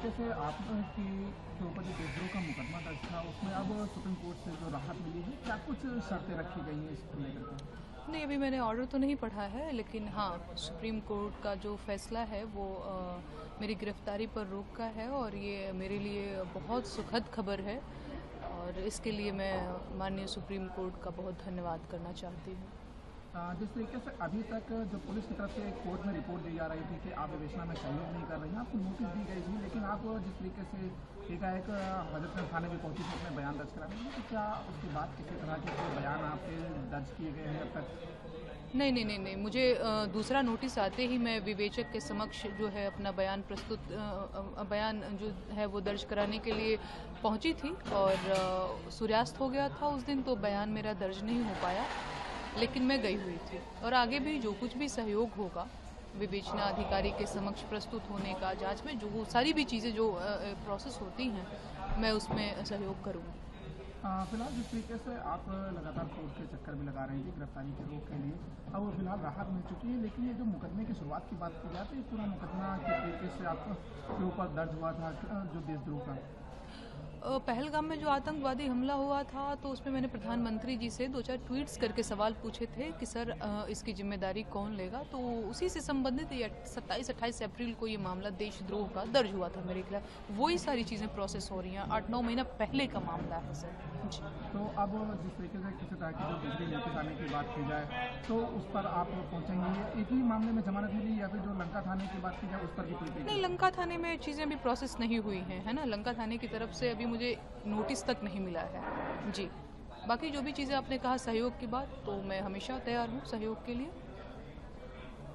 तरीके से आपकी के ऊपर जो देशद्रोह का मुकदमा दर्ज था उसमें अब सुप्रीम कोर्ट से जो राहत मिली है, क्या कुछ शर्तें रखी गई हैं इसको लेकर के? नहीं, अभी मैंने ऑर्डर तो नहीं पढ़ा है, लेकिन हाँ, सुप्रीम कोर्ट का जो फैसला है वो मेरी गिरफ्तारी पर रोक का है और ये मेरे लिए बहुत सुखद खबर है और इसके लिए मैं माननीय सुप्रीम कोर्ट का बहुत धन्यवाद करना चाहती हूँ। जिस तरीके से अभी तक जो पुलिस की तरफ से कोर्ट में रिपोर्ट दी जा रही थी कि आप विवेचना में सहयोग नहीं कर रही हैं, आपको नोटिस दी गई थी, लेकिन आप जिस तरीके से एकाएक हजरतगंज थाने भी पहुंची थी अपने बयान दर्ज कराने के लिए, तो क्या उसके बाद किसी तरह के कोई बयान आपके दर्ज किए गए हैं अब तक? नहीं नहीं नहीं नहीं, मुझे दूसरा नोटिस आते ही मैं विवेचक के समक्ष जो है अपना बयान जो है वो दर्ज कराने के लिए पहुंची थी और सूर्यास्त हो गया था उस दिन, तो बयान मेरा दर्ज नहीं हो पाया, लेकिन मैं गई हुई थी और आगे भी जो कुछ भी सहयोग होगा विवेचना अधिकारी के समक्ष प्रस्तुत होने का, जांच में जो सारी भी चीज़ें जो प्रोसेस होती हैं मैं उसमें सहयोग करूँगी। फिलहाल जिस तरीके से आप लगातार कोर्ट के चक्कर भी लगा रही थी गिरफ्तारी के रोक के लिए, अब फिलहाल राहत मिल चुकी है, लेकिन ये जो मुकदमे की शुरुआत की बात की जाए तो ये पूरा मुकदमा किस तरीके से आपके ऊपर दर्ज हुआ था जो देशद्रोह का? पहलगाम में जो आतंकवादी हमला हुआ था तो उसमें मैंने प्रधानमंत्री जी से 2-4 ट्वीट्स करके सवाल पूछे थे कि सर इसकी जिम्मेदारी कौन लेगा, तो उसी से संबंधित 27-28 अप्रैल को ये मामला देशद्रोह का दर्ज हुआ था मेरे खिलाफ। वही सारी चीज़ें प्रोसेस हो रही हैं, 8-9 महीना पहले का मामला है सर जी। तो अब जिस तरीके से किसी तरह की जो दूसरी नोटिस आने की बात की जाए तो उस पर आप पहुंचेंगे, एक ही मामले में जमानत मिली या फिर जो लंका थाने की बात की जाए उस पर भी कोई? नहीं, लंका थाने में चीज़ें अभी प्रोसेस नहीं हुई हैं, है ना। लंका थाने की तरफ से अभी मुझे नोटिस तक नहीं मिला है जी। बाकी जो भी चीज़ें आपने कहा सहयोग की बात, तो मैं हमेशा तैयार हूँ सहयोग के लिए।